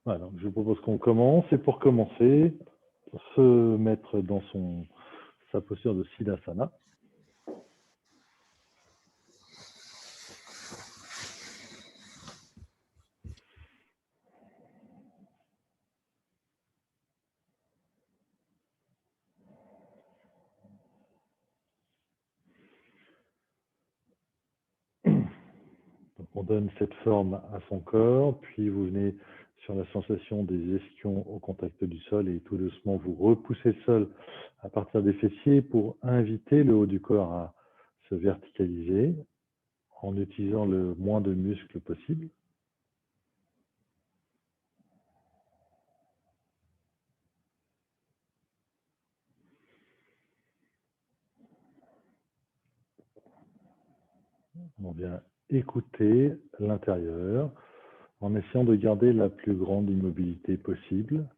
Voilà, donc je vous propose qu'on commence. Et pour commencer, se mettre dans sa posture de Siddhasana. Donc on donne cette forme à son corps, puis vous venez sur la sensation des ischions au contact du sol et tout doucement vous repoussez le sol à partir des fessiers pour inviter le haut du corps à se verticaliser en utilisant le moins de muscles possible. On vient écouter l'intérieur en essayant de garder la plus grande immobilité possible.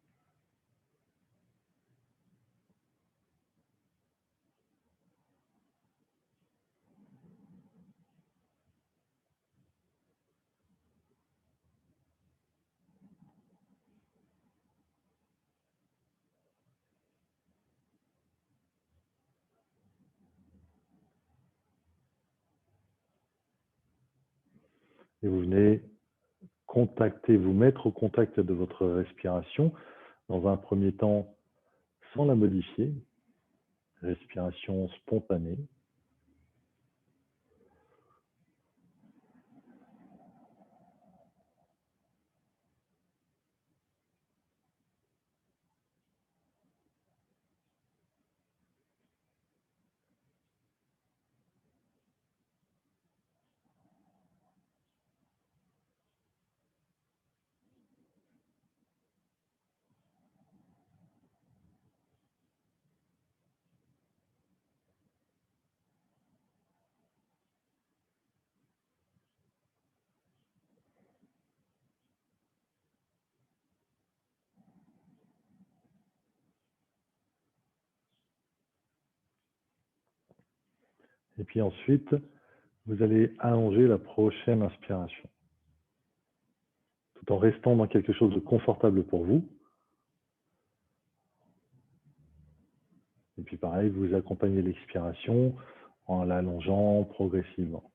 Et vous venez vous mettre au contact de votre respiration dans un premier temps sans la modifier, respiration spontanée. Et puis ensuite, vous allez allonger la prochaine inspiration, tout en restant dans quelque chose de confortable pour vous. Et puis pareil, vous accompagnez l'expiration en l'allongeant progressivement.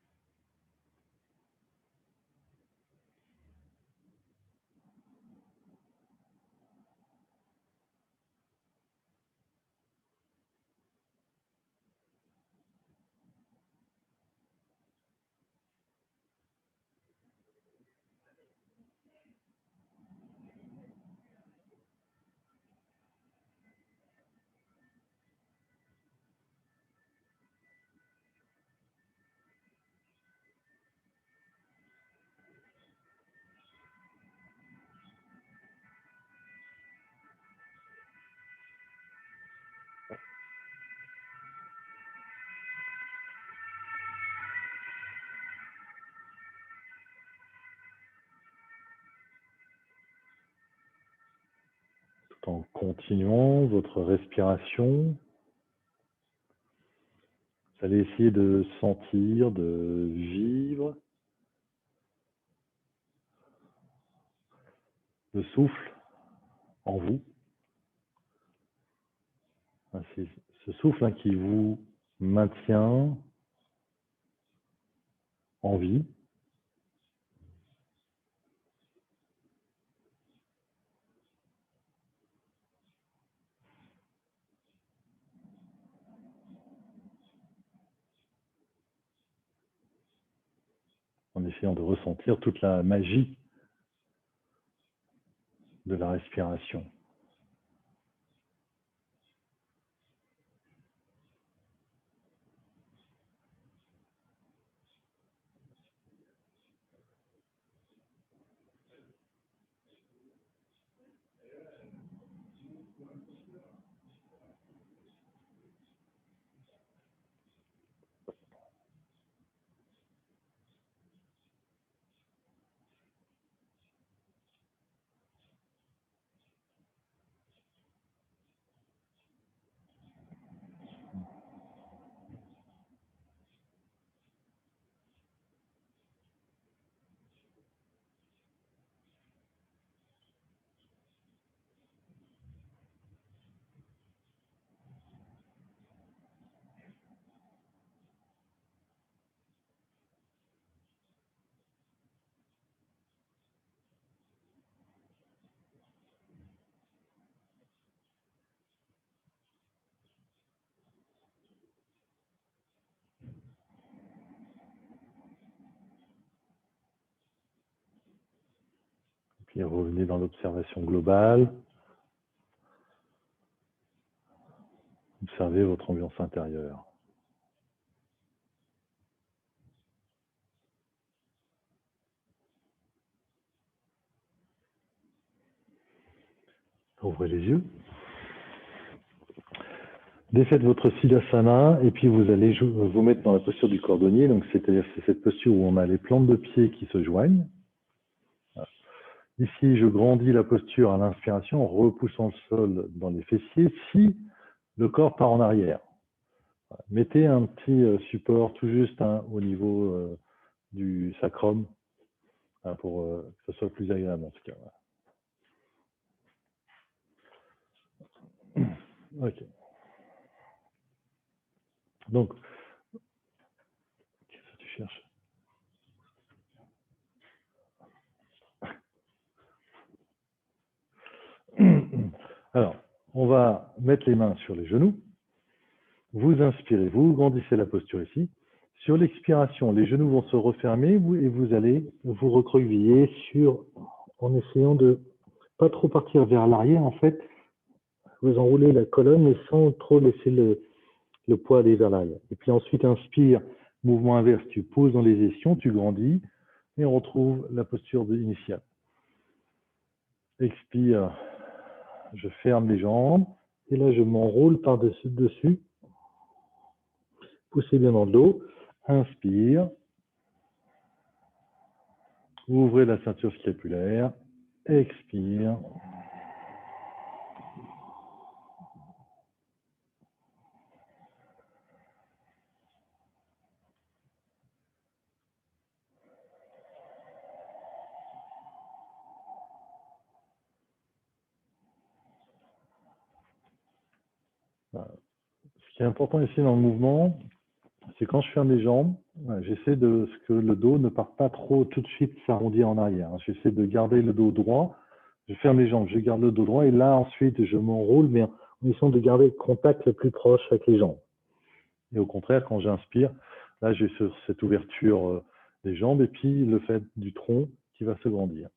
Tout en continuant votre respiration, vous allez essayer de sentir, de vivre le souffle en vous. C'est ce souffle qui vous maintient en vie. En essayant de ressentir toute la magie de la respiration. Puis revenez dans l'observation globale. Observez votre ambiance intérieure. Ouvrez les yeux. Défaites votre Siddhasana et puis vous allez vous mettre dans la posture du cordonnier. Donc c'est-à-dire c'est cette posture où on a les plantes de pied qui se joignent. Ici, je grandis la posture à l'inspiration en repoussant le sol dans les fessiers si le corps part en arrière. Mettez un petit support tout juste au niveau du sacrum pour que ce soit plus agréable en tout cas. Ok. Donc, qu'est-ce que tu cherches? Alors, on va mettre les mains sur les genoux. Vous inspirez, vous grandissez la posture ici. Sur l'expiration, les genoux vont se refermer et vous allez vous recroqueviller en essayant de pas trop partir vers l'arrière. En fait, vous enroulez la colonne mais sans trop laisser le poids aller vers l'arrière. Et puis ensuite, inspire, mouvement inverse, tu poses dans les ischions, tu grandis et on retrouve la posture initiale. Expire, je ferme les jambes et là je m'enroule par-dessus. Poussez bien dans le dos. Inspire. Ouvrez la ceinture scapulaire. Expire. Voilà. Ce qui est important ici dans le mouvement, c'est quand je ferme les jambes, j'essaie de ce que le dos ne parte pas trop tout de suite s'arrondir en arrière. J'essaie de garder le dos droit. Je ferme les jambes, je garde le dos droit et là ensuite je m'enroule, mais en essayant de garder le contact le plus proche avec les jambes. Et au contraire, quand j'inspire, là j'ai cette ouverture des jambes et puis le fait du tronc qui va se grandir.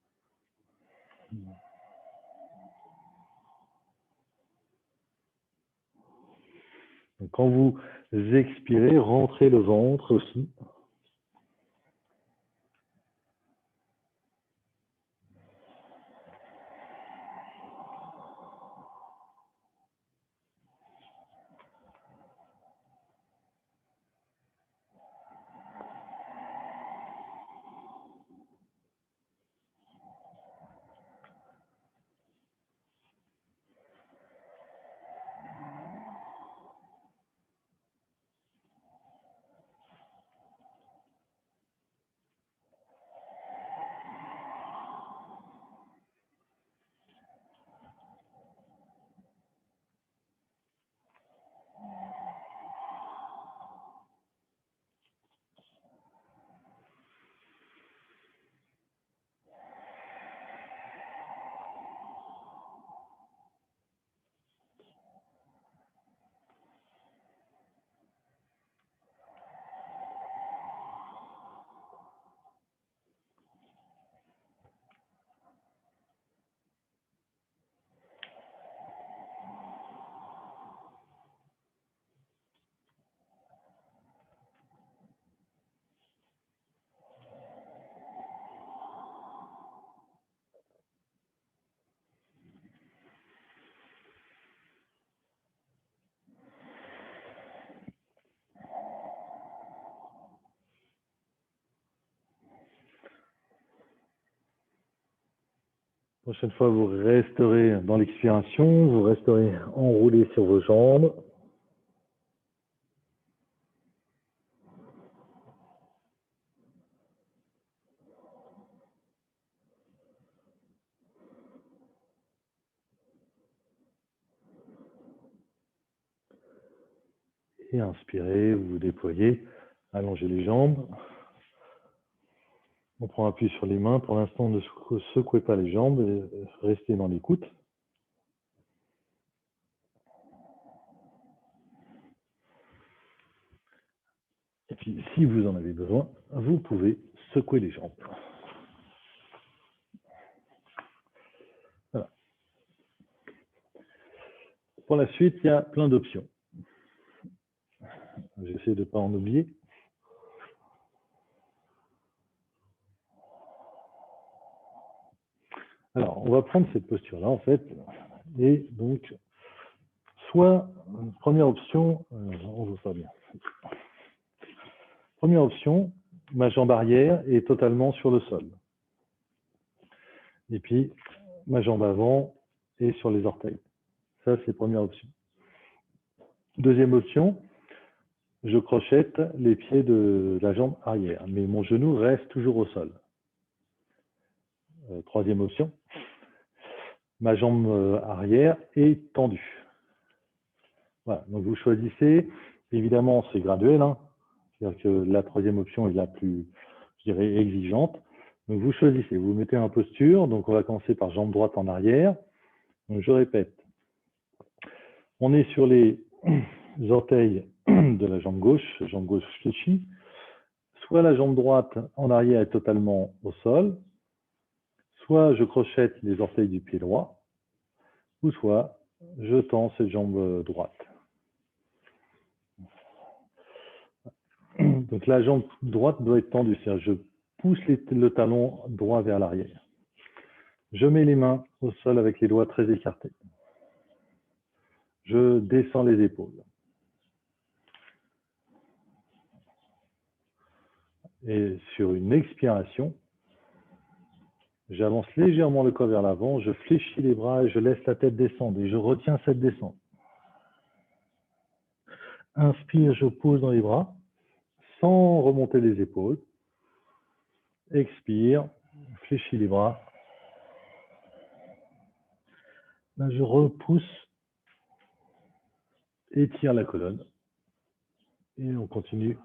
Donc, quand vous expirez, rentrez le ventre aussi. Prochaine fois, vous resterez dans l'expiration, vous resterez enroulé sur vos jambes. Et inspirez, vous vous déployez, allongez les jambes. On prend appui sur les mains. Pour l'instant, ne secouez pas les jambes, restez dans l'écoute. Et puis, si vous en avez besoin, vous pouvez secouer les jambes. Pour la suite, il y a plein d'options. J'essaie de ne pas en oublier. Alors, on va prendre cette posture-là, en fait, et donc, soit, première option, on voit pas bien. Première option, ma jambe arrière est totalement sur le sol. Et puis, ma jambe avant est sur les orteils. Ça, c'est première option. Deuxième option, je crochette les pieds de la jambe arrière, mais mon genou reste toujours au sol. Troisième option, ma jambe arrière est tendue. Voilà, donc vous choisissez, évidemment c'est graduel, hein. C'est-à-dire que la troisième option est la plus, je dirais, exigeante. Donc vous choisissez, vous mettez en posture, donc on va commencer par jambe droite en arrière. Donc je répète, on est sur les orteils de la jambe gauche fléchie, soit la jambe droite en arrière est totalement au sol, soit je crochette les orteils du pied droit, ou soit je tends cette jambe droite. Donc la jambe droite doit être tendue, c'est-à-dire je pousse le talon droit vers l'arrière. Je mets les mains au sol avec les doigts très écartés. Je descends les épaules. Et sur une expiration, j'avance légèrement le corps vers l'avant, je fléchis les bras et je laisse la tête descendre et je retiens cette descente. Inspire, je pose dans les bras sans remonter les épaules. Expire, fléchis les bras. Là, je repousse, étire la colonne et on continue.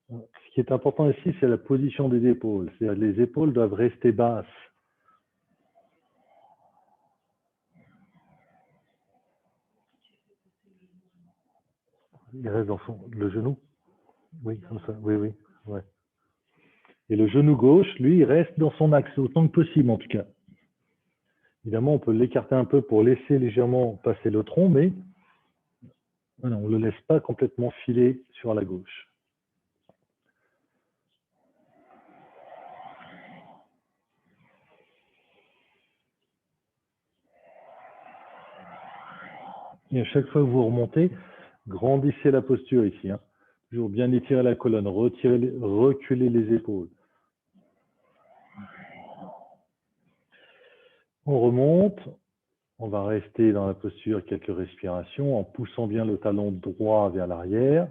Ce qui est important ici, c'est la position des épaules. C'est-à-dire que les épaules doivent rester basses. Il reste dans le genou. Oui, comme ça. Oui, oui. Ouais. Et le genou gauche, lui, il reste dans son axe, autant que possible en tout cas. Évidemment, on peut l'écarter un peu pour laisser légèrement passer le tronc, mais voilà, on ne le laisse pas complètement filer sur la gauche. Et à chaque fois que vous remontez, grandissez la posture ici. Hein. Toujours bien étirer la colonne, reculer les épaules. On remonte. On va rester dans la posture quelques respirations en poussant bien le talon droit vers l'arrière.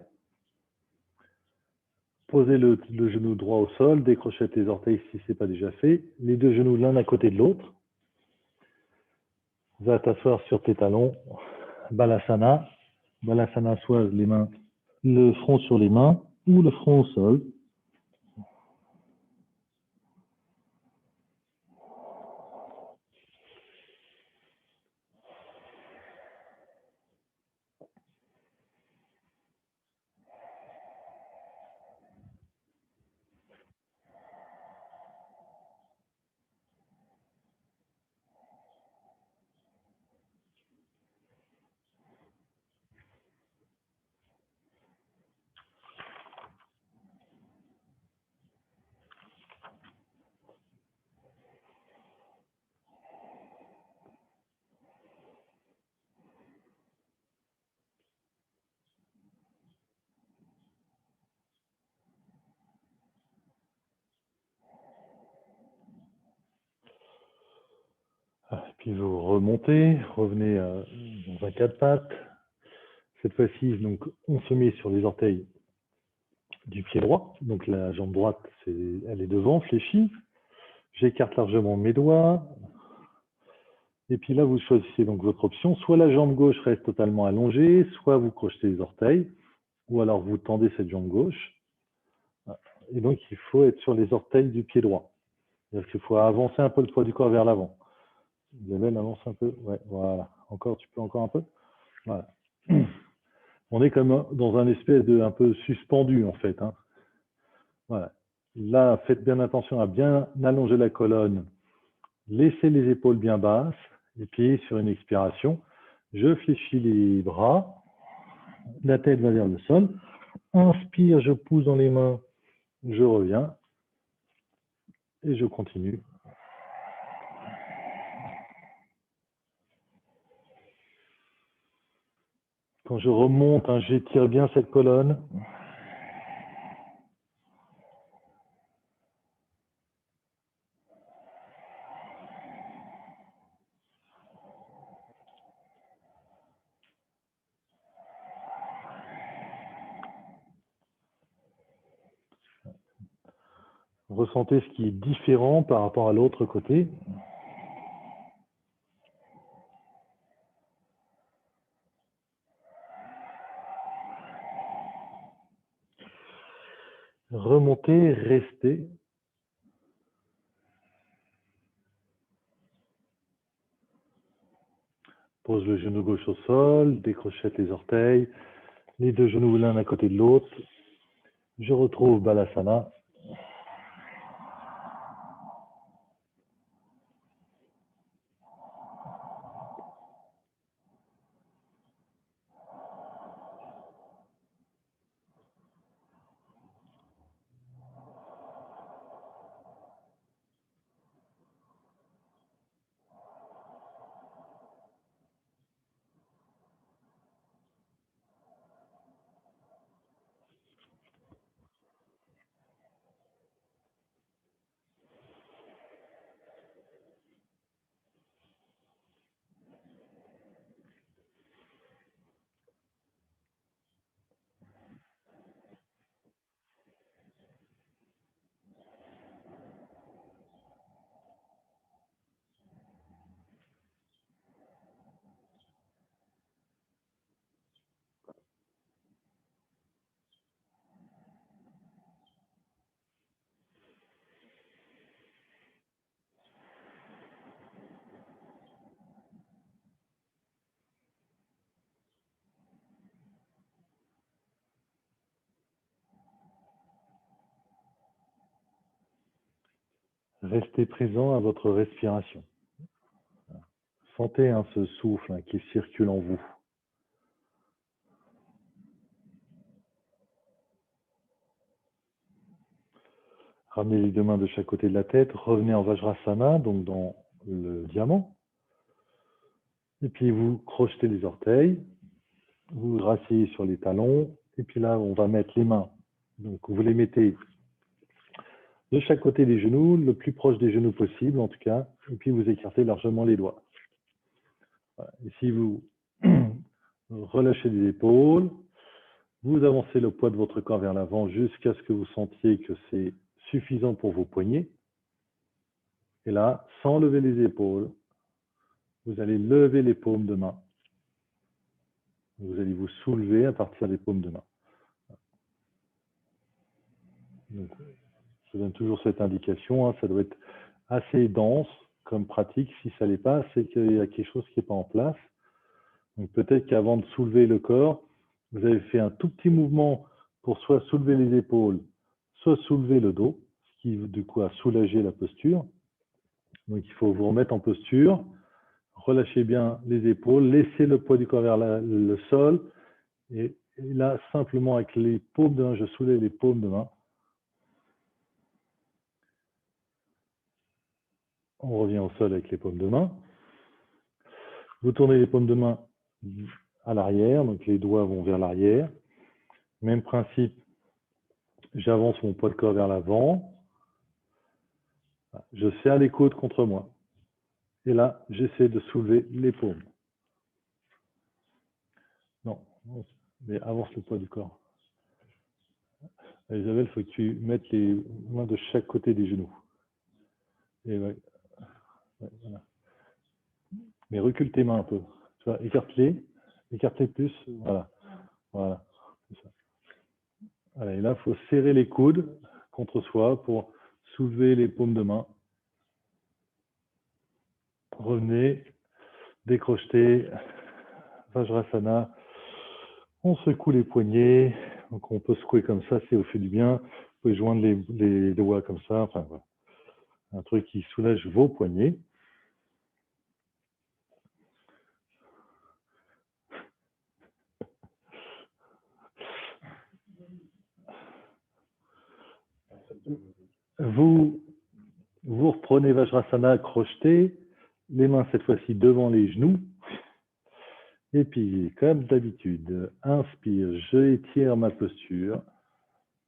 Posez le genou droit au sol, décrochez les orteils si ce n'est pas déjà fait. Les deux genoux l'un à côté de l'autre. Va t'asseoir sur tes talons. Balasana. Balasana, soit les mains, le front sur les mains ou le front au sol. Puis vous remontez, revenez dans un quatre pattes. Cette fois-ci, donc, on se met sur les orteils du pied droit. Donc la jambe droite, elle est devant, fléchie. J'écarte largement mes doigts. Et puis là, vous choisissez donc votre option. Soit la jambe gauche reste totalement allongée, soit vous crochetez les orteils, ou alors vous tendez cette jambe gauche. Et donc, il faut être sur les orteils du pied droit. C'est-à-dire qu'il faut avancer un peu le poids du corps vers l'avant. Isabelle, avance un peu. Ouais, voilà. Encore, tu peux encore un peu. Voilà. On est comme dans un espèce de un peu suspendu en fait, hein. Voilà. Là, faites bien attention à bien allonger la colonne. Laissez les épaules bien basses. Et puis, sur une expiration, je fléchis les bras. La tête va vers le sol. Inspire, je pousse dans les mains. Je reviens. Et je continue. Quand je remonte, hein, j'étire bien cette colonne. Ressentez ce qui est différent par rapport à l'autre côté. Remontez, restez. Pose le genou gauche au sol, décrochette les orteils, les deux genoux l'un à côté de l'autre. Je retrouve Balasana. Restez présent à votre respiration. Sentez hein, ce souffle hein, qui circule en vous. Ramenez les deux mains de chaque côté de la tête. Revenez en Vajrasana, donc dans le diamant. Et puis vous crochetez les orteils. Vous vous rasseyez sur les talons. Et puis là, on va mettre les mains. Donc vous les mettez de chaque côté des genoux, le plus proche des genoux possible en tout cas. Et puis vous écartez largement les doigts. Voilà. Et si vous relâchez les épaules, vous avancez le poids de votre corps vers l'avant jusqu'à ce que vous sentiez que c'est suffisant pour vos poignets. Et là, sans lever les épaules, vous allez lever les paumes de main. Vous allez vous soulever à partir des paumes de main. Donc, je donne toujours cette indication. Hein, ça doit être assez dense comme pratique. Si ça ne l'est pas, c'est qu'il y a quelque chose qui n'est pas en place. Donc peut-être qu'avant de soulever le corps, vous avez fait un tout petit mouvement pour soit soulever les épaules, soit soulever le dos, ce qui du coup a soulagé la posture. Donc il faut vous remettre en posture, relâchez bien les épaules, laissez le poids du corps vers le sol, et là simplement avec les paumes de main, je soulève les paumes de main. On revient au sol avec les paumes de main. Vous tournez les paumes de main à l'arrière, donc les doigts vont vers l'arrière. Même principe, j'avance mon poids de corps vers l'avant. Je serre les côtes contre moi. Et là, j'essaie de soulever les paumes. Non, mais avance le poids du corps. Isabelle, il faut que tu mettes les mains de chaque côté des genoux. Et ouais, voilà. Mais recule tes mains un peu. Tu vois, écarte-les plus. Voilà, voilà. C'est ça. Voilà, et là, il faut serrer les coudes contre soi pour soulever les paumes de main. Revenez, décrochetez, Vajrasana. On secoue les poignets. Donc on peut secouer comme ça, c'est au fait du bien. Vous pouvez joindre les doigts comme ça. Enfin voilà. Un truc qui soulage vos poignets. Vous reprenez Vajrasana crocheté, les mains cette fois-ci devant les genoux. Et puis, comme d'habitude, inspire, je étire ma posture.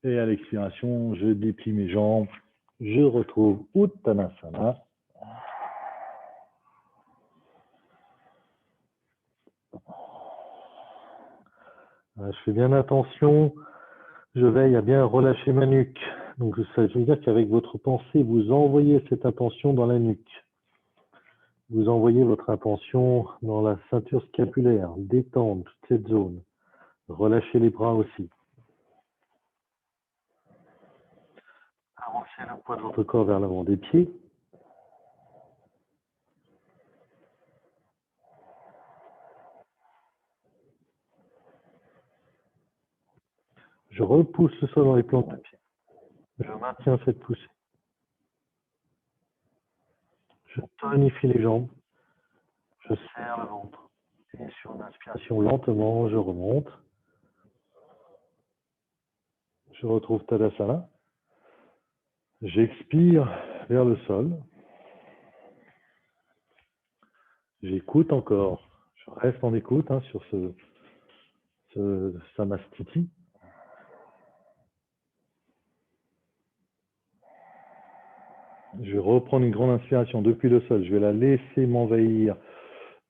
Et à l'expiration, je déplie mes jambes. Je retrouve Uttanasana. Je fais bien attention. Je veille à bien relâcher ma nuque. Donc, ça veut dire qu'avec votre pensée, vous envoyez cette attention dans la nuque. Vous envoyez votre attention dans la ceinture scapulaire. Détendre toute cette zone. Relâchez les bras aussi. Avancez le poids de votre corps vers l'avant des pieds. Je repousse le sol dans les plantes de pied. Je maintiens cette poussée. Je tonifie les jambes. Je serre le ventre. Et sur l'inspiration, lentement, je remonte. Je retrouve Tadasana. J'expire vers le sol. J'écoute encore. Je reste en écoute sur ce Samastiti. Je vais reprendre une grande inspiration depuis le sol. Je vais la laisser m'envahir,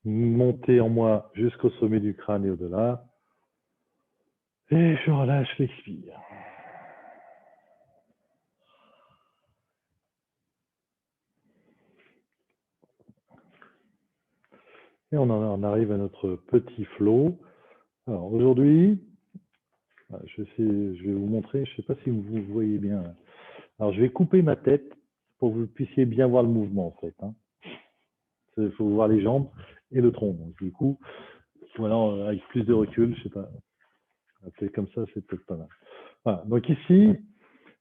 monter en moi jusqu'au sommet du crâne et au-delà. Et je relâche l'expire. Et on arrive à notre petit flow. Alors aujourd'hui, je vais vous montrer, je ne sais pas si vous voyez bien. Alors je vais couper ma tête pour que vous puissiez bien voir le mouvement en fait. Il faut voir les jambes et le tronc. Donc, du coup, voilà, avec plus de recul, je sais pas. Peut-être comme ça, c'est peut-être pas mal. Voilà. Donc ici,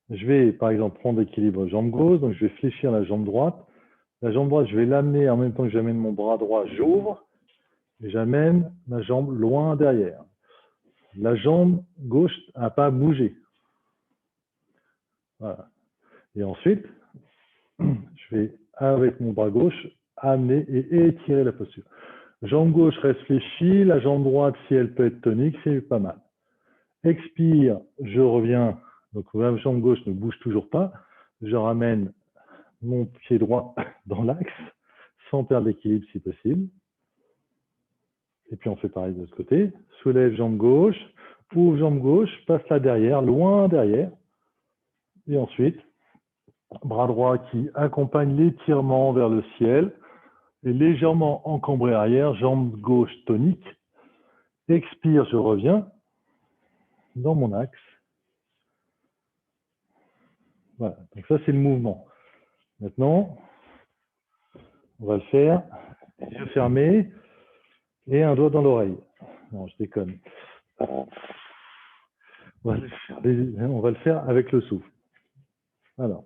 je vais par exemple prendre l'équilibre jambe gauche, donc je vais fléchir la jambe droite. La jambe droite, je vais l'amener en même temps que j'amène mon bras droit, j'ouvre, et j'amène ma jambe loin derrière. La jambe gauche n'a pas bougé. Voilà. Et ensuite, je vais, avec mon bras gauche, amener et étirer la posture. Jambe gauche reste fléchie, la jambe droite, si elle peut être tonique, c'est pas mal. Expire, je reviens. Donc la jambe gauche ne bouge toujours pas. Je ramène mon pied droit dans l'axe, sans perdre l'équilibre si possible. Et puis on fait pareil de l'autre côté. Soulève jambe gauche, ouvre jambe gauche, passe là derrière, loin derrière. Et ensuite, bras droit qui accompagne l'étirement vers le ciel et légèrement encambré arrière, jambe gauche tonique. Expire, je reviens dans mon axe. Voilà, donc ça c'est le mouvement. Maintenant, on va le faire, les yeux fermés et un doigt dans l'oreille. Non, je déconne. On va le faire avec le souffle. Alors,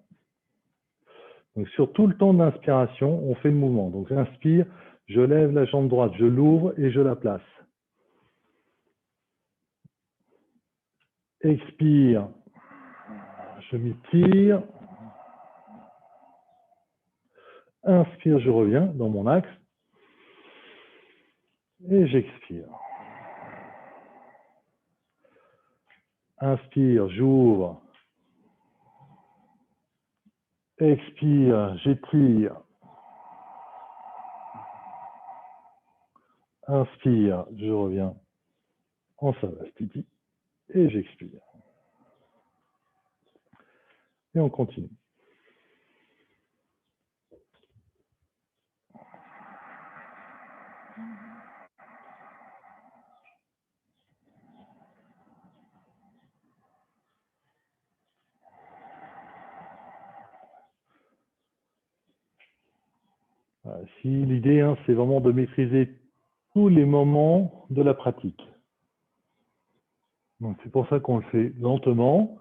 donc sur tout le temps d'inspiration, on fait le mouvement. Donc j'inspire, je lève la jambe droite, je l'ouvre et je la place. Expire, je m'étire. Inspire, je reviens dans mon axe. Et j'expire. Inspire, j'ouvre. Expire, j'étire. Inspire, je reviens en Savastiti. Et j'expire. Et on continue. Si l'idée, c'est vraiment de maîtriser tous les moments de la pratique. Donc c'est pour ça qu'on le fait lentement.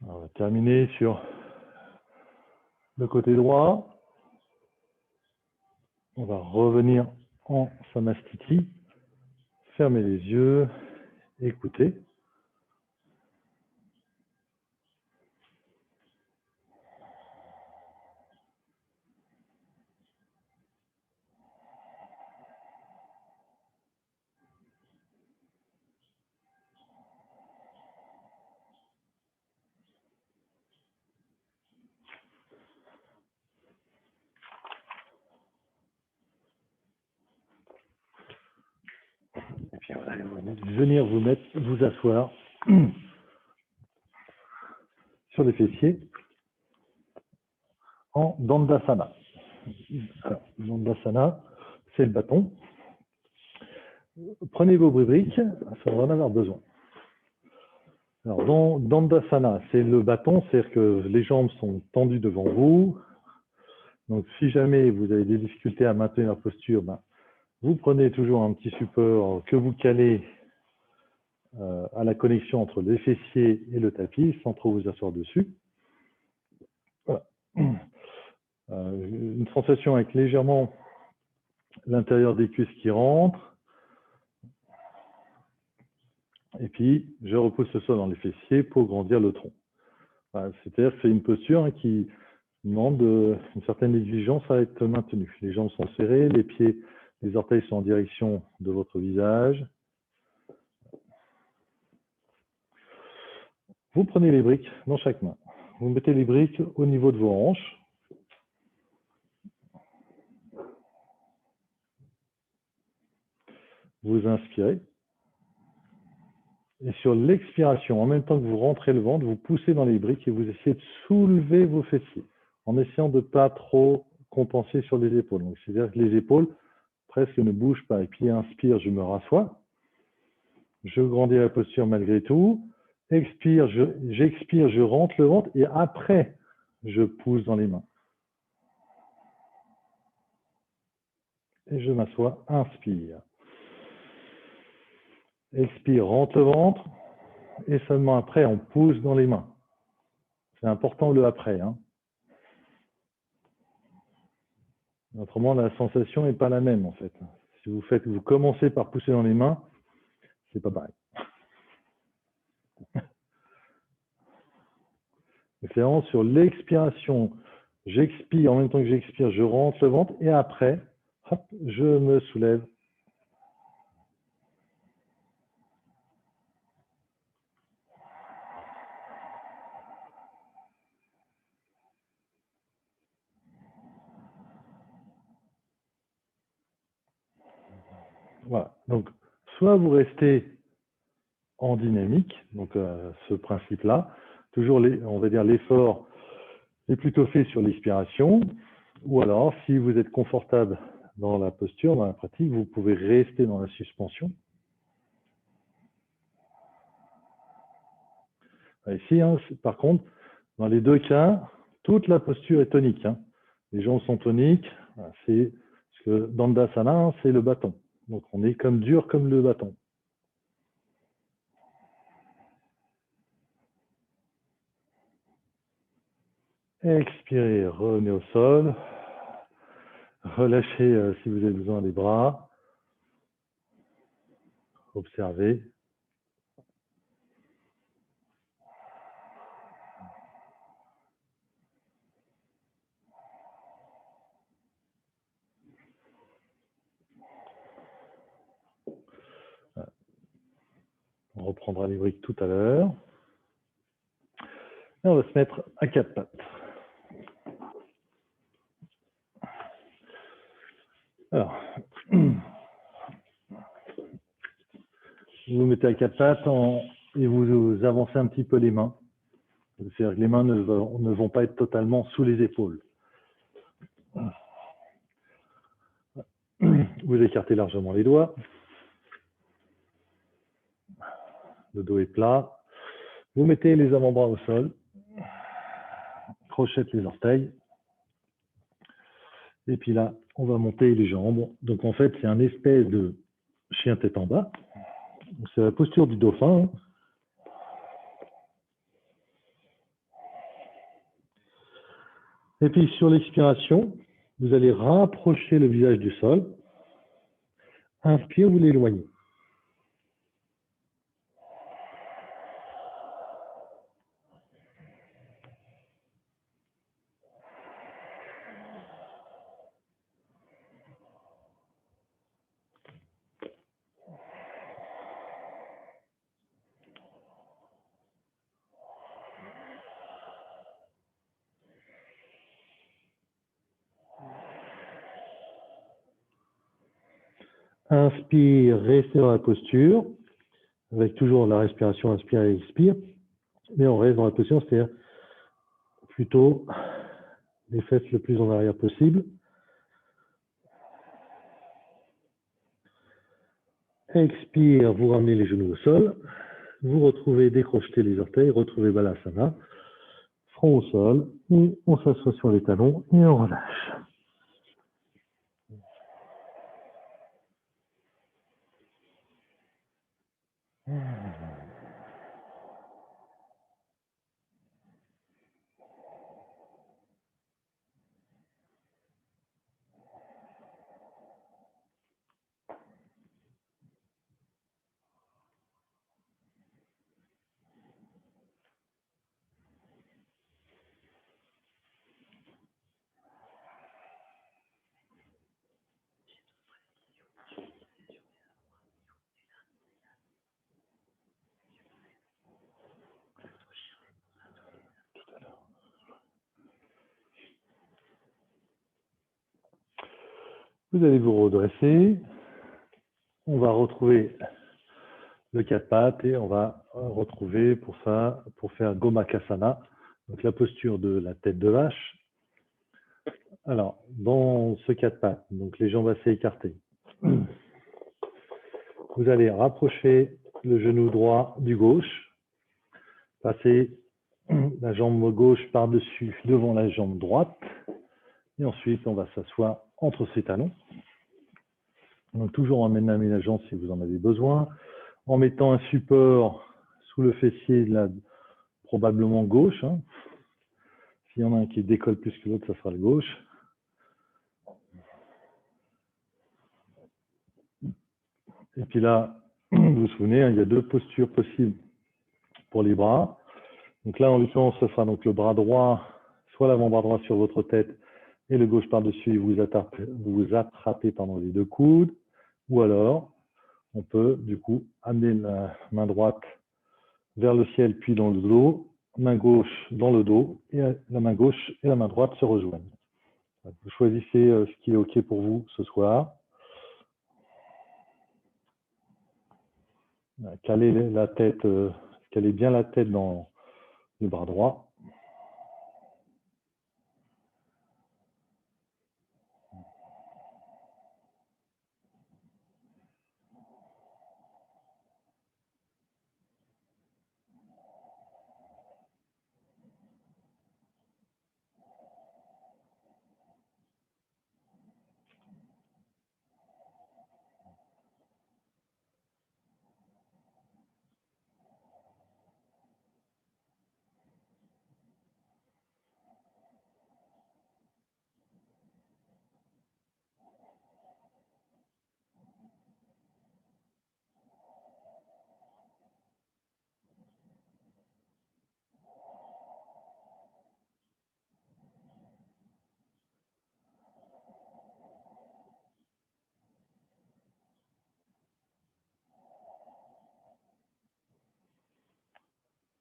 On va terminer sur le côté droit. On va revenir en Samastiti. Fermez les yeux, écoutez. Et puis vous allez venir vous asseoir sur les fessiers en Dandasana. Alors, Dandasana, c'est le bâton. Prenez vos briques, ça va en avoir besoin. Alors, dans Dandasana, c'est le bâton, c'est-à-dire que les jambes sont tendues devant vous. Donc, si jamais vous avez des difficultés à maintenir la posture, vous prenez toujours un petit support que vous calez à la connexion entre les fessiers et le tapis, sans trop vous asseoir dessus. Voilà. Une sensation avec légèrement l'intérieur des cuisses qui rentre. Et puis, je repousse le sol dans les fessiers pour grandir le tronc. Voilà, c'est-à-dire que c'est une posture qui demande une certaine exigence à être maintenue. Les jambes sont serrées, les pieds, les orteils sont en direction de votre visage. Vous prenez les briques dans chaque main. Vous mettez les briques au niveau de vos hanches. Vous inspirez. Et sur l'expiration, en même temps que vous rentrez le ventre, vous poussez dans les briques et vous essayez de soulever vos fessiers en essayant de ne pas trop compenser sur les épaules. Donc, c'est-à-dire que les épaules presque ne bougent pas. Et puis, inspire, je me rassois. Je grandis la posture malgré tout. Expire, j'expire, je rentre le ventre et après, je pousse dans les mains. Et je m'assois, inspire. Expire, rentre le ventre et seulement après, on pousse dans les mains. C'est important le après. Autrement, la sensation n'est pas la même en fait. Si vous commencez par pousser dans les mains, c'est pas pareil. C'est vraiment sur l'expiration. J'expire, en même temps que j'expire, je rentre le ventre et après, hop, je me soulève. Voilà. Donc, soit vous restez en dynamique, donc ce principe-là, toujours, on va dire, l'effort est plutôt fait sur l'expiration, ou alors, si vous êtes confortable dans la posture, dans la pratique, vous pouvez rester dans la suspension. Ici, hein, par contre, dans les deux cas, toute la posture est tonique. Hein. Les jambes sont toniques, c'est parce que Dandasana, c'est le bâton. Donc on est comme dur comme le bâton. Expirez, revenez au sol. Relâchez si vous avez besoin des bras. Observez. On reprendra les briques tout à l'heure. Et on va se mettre à quatre pattes. Alors, vous vous mettez à quatre pattes et vous avancez un petit peu les mains. C'est-à-dire que les mains ne vont pas être totalement sous les épaules. Vous écartez largement les doigts. Le dos est plat. Vous mettez les avant-bras au sol. Crochette les orteils. Et puis là, on va monter les jambes. Donc en fait, c'est un espèce de chien tête en bas. C'est la posture du dauphin. Et puis sur l'expiration, vous allez rapprocher le visage du sol. Inspire, vous l'éloignez. Inspire, restez dans la posture, avec toujours la respiration, inspire et expire. Mais on reste dans la posture, c'est-à-dire plutôt les fesses le plus en arrière possible. Expire, vous ramenez les genoux au sol. Vous retrouvez, décrochetez les orteils, retrouvez Balasana. Front au sol, et on s'assoit sur les talons et on relâche. Vous allez vous redresser. On va retrouver le quatre pattes et on va retrouver pour ça, pour faire Gomakasana, donc la posture de la tête de vache. Alors, dans ce quatre pattes, donc les jambes assez écartées, vous allez rapprocher le genou droit du gauche, passer la jambe gauche par-dessus devant la jambe droite, et ensuite on va s'asseoir entre ses talons. Donc toujours en aménageant si vous en avez besoin, en mettant un support sous le fessier, là, probablement gauche. Hein. S'il y en a un qui décolle plus que l'autre, ça sera le gauche. Et puis là, vous vous souvenez, hein, il y a deux postures possibles pour les bras. Donc là, en l'occurrence, ce sera donc le bras droit, soit l'avant-bras droit sur votre tête et le gauche par-dessus, vous attrapez les deux coudes. Ou alors, on peut du coup amener la main droite vers le ciel puis dans le dos, main gauche dans le dos, et la main gauche et la main droite se rejoignent. Vous choisissez ce qui est OK pour vous ce soir. Calez bien la tête dans le bras droit.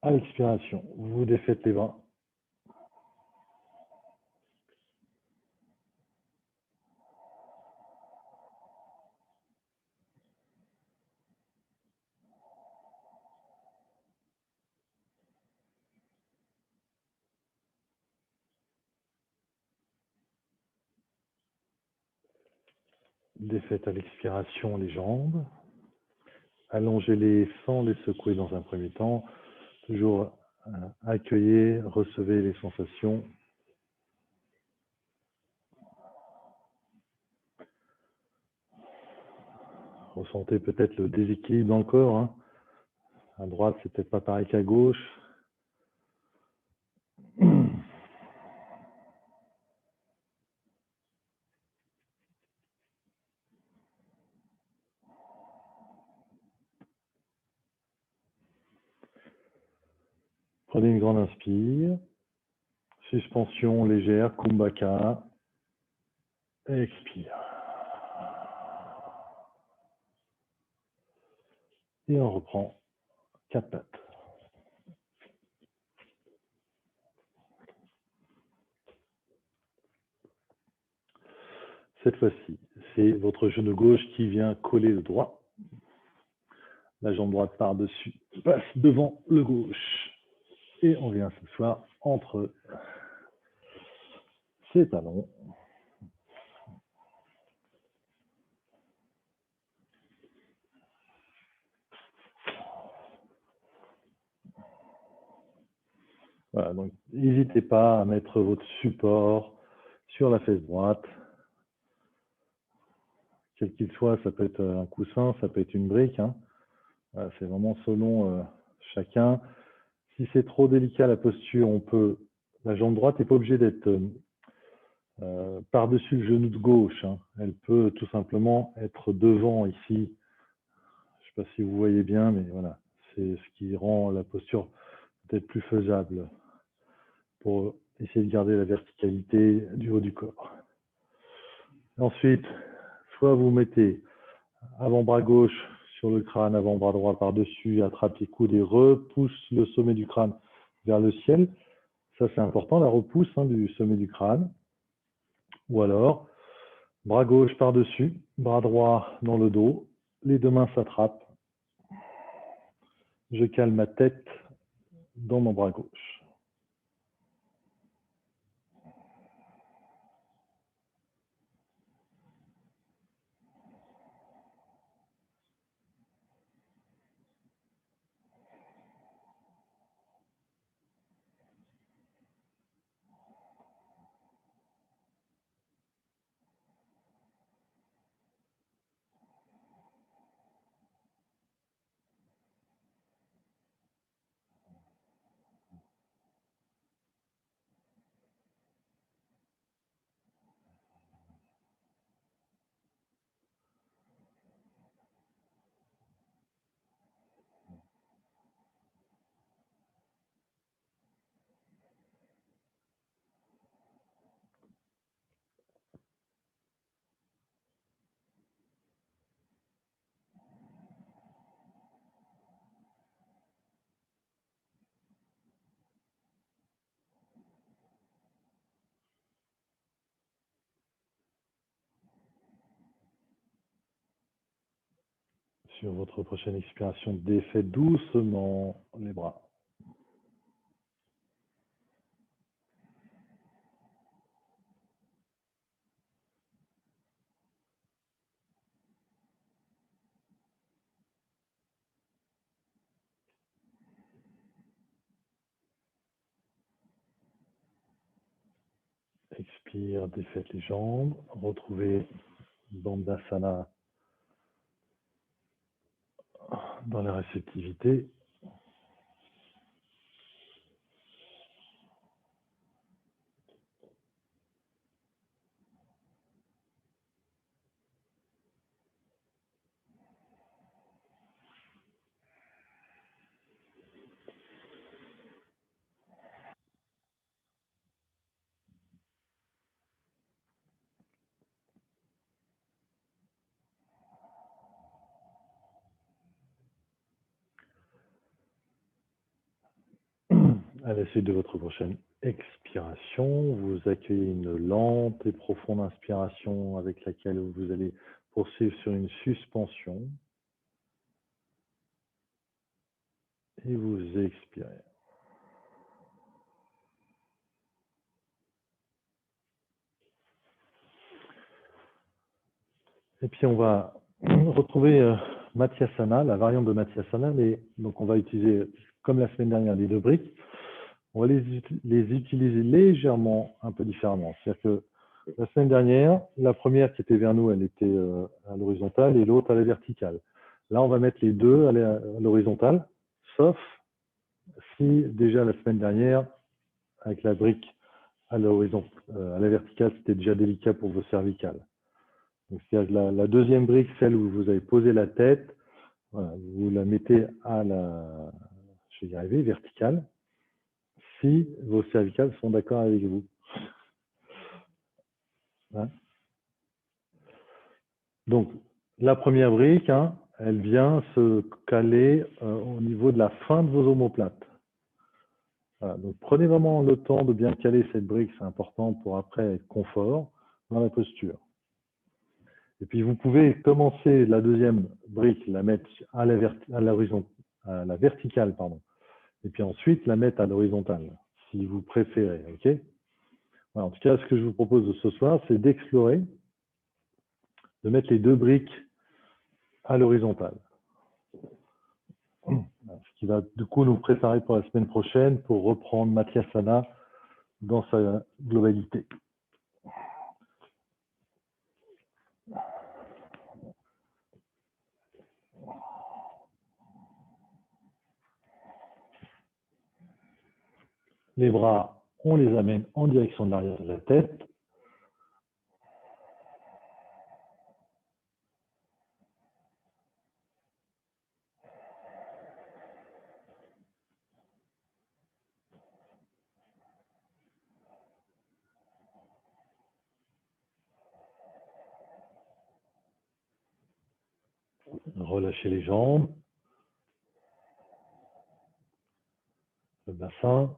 À l'expiration, vous défaites les bras. Défaites à l'expiration les jambes. Allongez-les sans les secouer dans un premier temps. Toujours accueillez, recevez les sensations. Ressentez peut-être le déséquilibre dans le corps. Hein. À droite, c'est peut-être pas pareil qu'à gauche. Prenez une grande inspire. Suspension légère, Kumbhaka. Expire. Et on reprend 4 pattes. Cette fois-ci, c'est votre genou gauche qui vient coller le droit. La jambe droite par-dessus passe devant le gauche. Et on vient s'asseoir entre ses talons. Voilà, donc n'hésitez pas à mettre votre support sur la fesse droite. Quel qu'il soit, ça peut être un coussin, ça peut être une brique. Hein. Voilà, c'est vraiment selon chacun. Si c'est trop délicat la posture, on peut. La jambe droite n'est pas obligée d'être par-dessus le genou de gauche. Hein. Elle peut tout simplement être devant ici. Je ne sais pas si vous voyez bien, mais voilà, c'est ce qui rend la posture peut-être plus faisable pour essayer de garder la verticalité du haut du corps. Ensuite, soit vous mettez avant-bras gauche sur le crâne, avant-bras droit par-dessus, attrape les coudes et repousse le sommet du crâne vers le ciel. Ça, c'est important, la repousse du sommet du crâne. Ou alors, bras gauche par-dessus, bras droit dans le dos, les deux mains s'attrapent. Je cale ma tête dans mon bras gauche. Sur votre prochaine expiration, défaites doucement les bras. Expire, défaites les jambes. Retrouvez Bandhasana dans la réceptivité. À la suite de votre prochaine expiration, vous accueillez une lente et profonde inspiration avec laquelle vous allez poursuivre sur une suspension. Et vous expirez. Et puis on va retrouver Mathyasana, la variante de Mathyasana, mais donc on va utiliser, comme la semaine dernière, les deux briques. On va les utiliser légèrement un peu différemment. C'est-à-dire que la semaine dernière, la première qui était vers nous, elle était à l'horizontale et l'autre à la verticale. Là, on va mettre les deux à l'horizontale, sauf si déjà la semaine dernière, avec la brique à la verticale, c'était déjà délicat pour vos cervicales. C'est-à-dire que la deuxième brique, celle où vous avez posé la tête, voilà, vous la mettez à la, je vais y arriver, verticale, si vos cervicales sont d'accord avec vous. Hein. Donc, la première brique, hein, elle vient se caler au niveau de la fin de vos omoplates. Voilà, donc, prenez vraiment le temps de bien caler cette brique, c'est important pour après être confort dans la posture. Et puis, vous pouvez commencer la deuxième brique, la mettre à la verticale, pardon. Et puis ensuite, la mettre à l'horizontale, si vous préférez. Okay, voilà, en tout cas, ce que je vous propose de ce soir, c'est d'explorer, de mettre les deux briques à l'horizontale. Ce qui va du coup nous préparer pour la semaine prochaine pour reprendre Mathyasana dans sa globalité. Les bras, on les amène en direction de l'arrière de la tête. Relâchez les jambes, le bassin.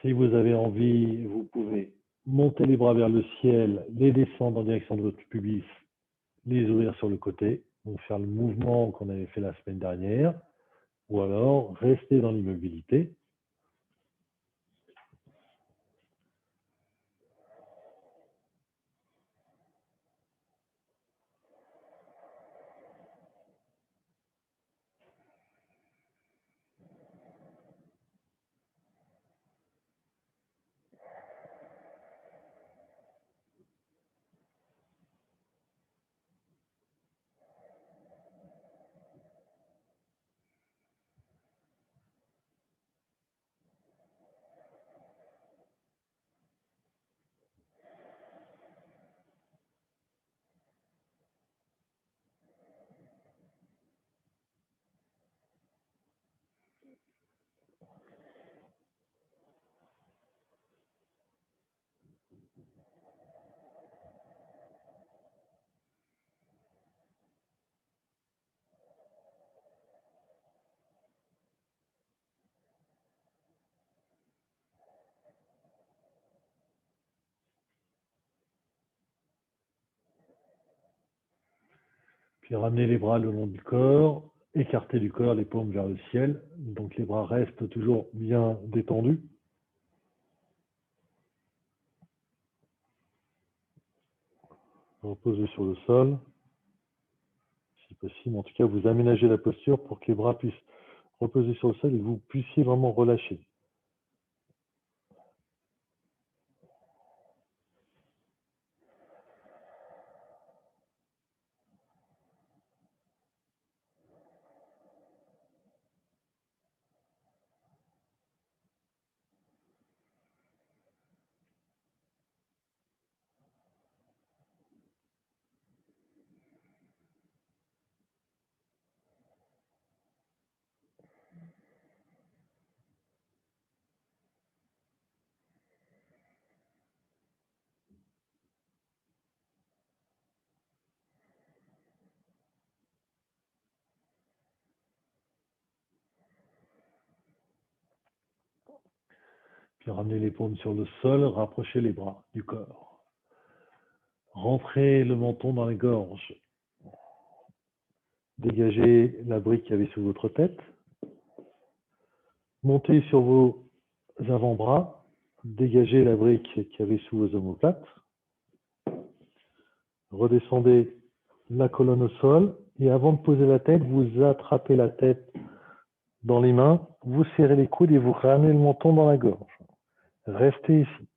Si vous avez envie, vous pouvez monter les bras vers le ciel, les descendre en direction de votre pubis, les ouvrir sur le côté, donc faire le mouvement qu'on avait fait la semaine dernière, ou alors rester dans l'immobilité. Puis ramenez les bras le long du corps, écartez du corps, les paumes vers le ciel. Donc les bras restent toujours bien détendus. Reposez sur le sol, si possible. En tout cas, vous aménagez la posture pour que les bras puissent reposer sur le sol et que vous puissiez vraiment relâcher. Puis ramenez les paumes sur le sol, rapprochez les bras du corps. Rentrez le menton dans la gorge. Dégagez la brique qu'il y avait sous votre tête. Montez sur vos avant-bras. Dégagez la brique qu'il y avait sous vos omoplates. Redescendez la colonne au sol. Et avant de poser la tête, vous attrapez la tête dans les mains. Vous serrez les coudes et vous ramenez le menton dans la gorge. Restez ici.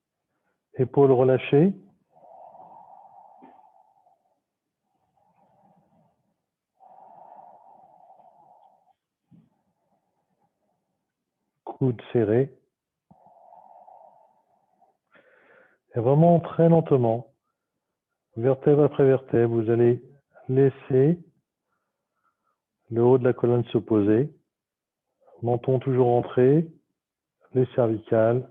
Épaules relâchées. Coudes serrés. Et vraiment très lentement, vertèbre après vertèbre, vous allez laisser le haut de la colonne se poser, menton toujours entré, les cervicales,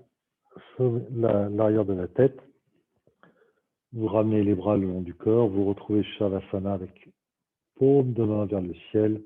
l'arrière de la tête. Vous ramenez les bras le long du corps, vous retrouvez Shavasana avec paume de main vers le ciel.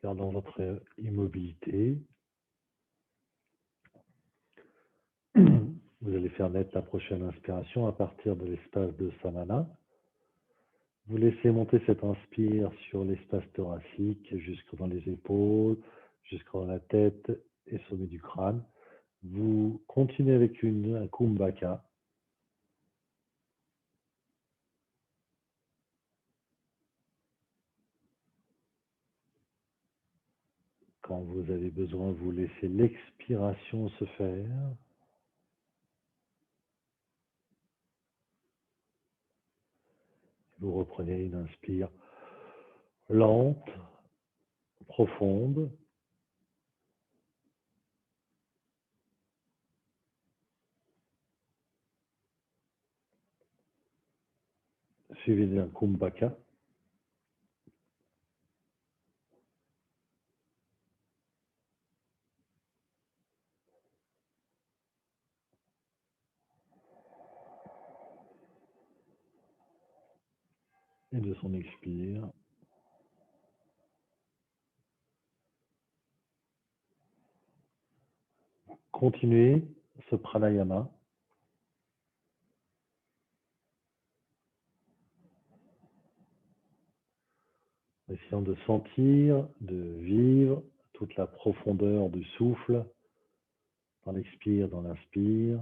Gardant votre immobilité. Vous allez faire naître la prochaine inspiration à partir de l'espace de Samana. Vous laissez monter cette inspire sur l'espace thoracique, jusque dans les épaules, jusque dans la tête et sommet du crâne. Vous continuez avec un Kumbhaka. Quand vous avez besoin, vous laissez l'expiration se faire. Vous reprenez une inspire lente, profonde. Suivie d'un Kumbhaka. et de son expire. Continuez ce pranayama. Essayant de sentir, de vivre toute la profondeur du souffle dans l'expire, dans l'inspire.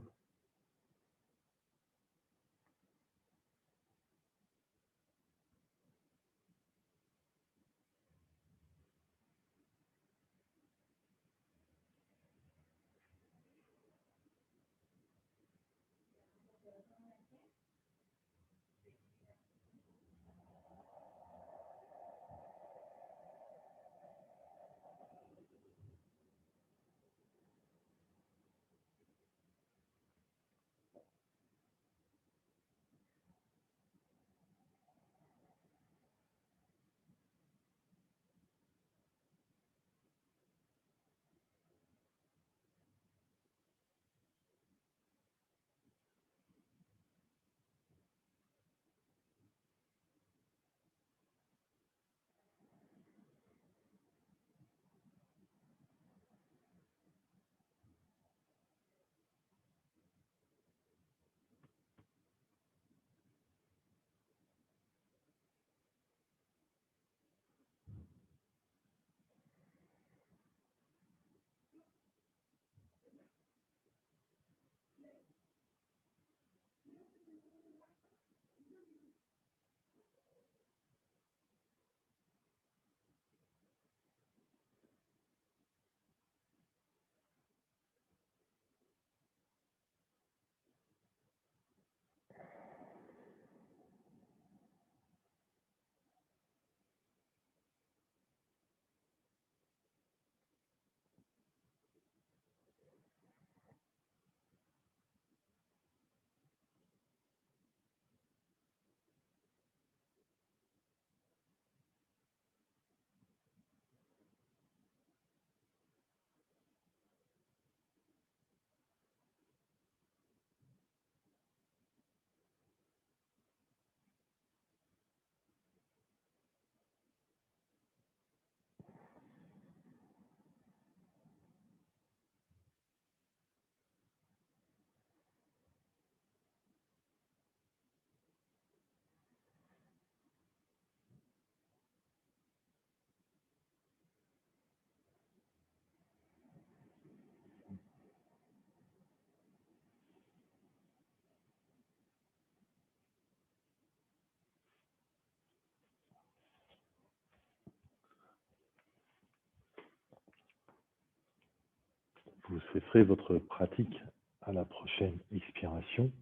Vous cesserez votre pratique à la prochaine expiration.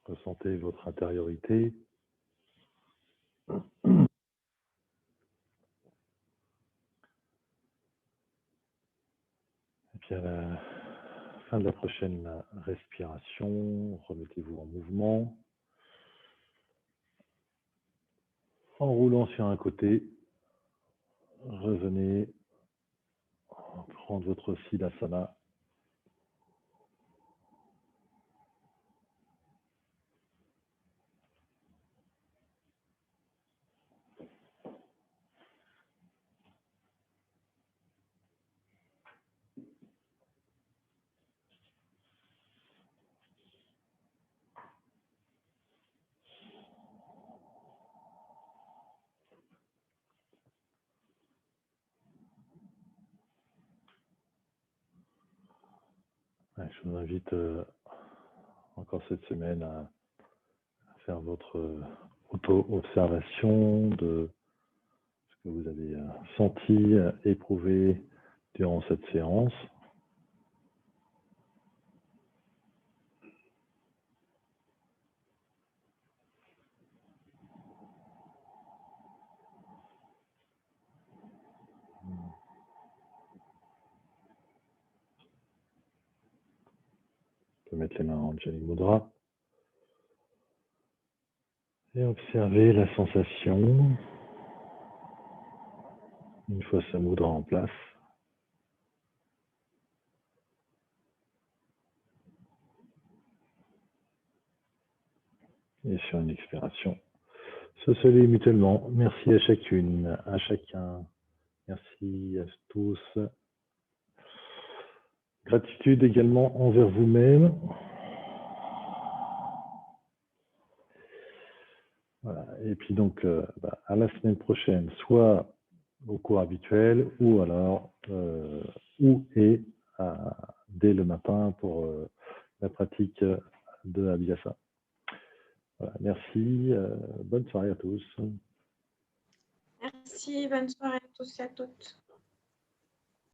Ressentez votre intériorité. Et puis fin de la prochaine respiration, remettez-vous en mouvement. En roulant sur un côté, revenez prendre votre Siddhasana. Je vous invite encore cette semaine à faire votre auto-observation de ce que vous avez senti, éprouvé durant cette séance. On peut mettre les mains en Anjali Mudra et observer la sensation une fois sa mudra en place. Et sur une expiration, se saluer mutuellement. Merci à chacune, à chacun. Merci à tous. Gratitude également envers vous-même. Voilà. Et puis donc, à la semaine prochaine, soit au cours habituel, ou alors, dès le matin pour la pratique de Abhyasa. Voilà, merci, bonne soirée à tous. Merci, bonne soirée à tous et à toutes.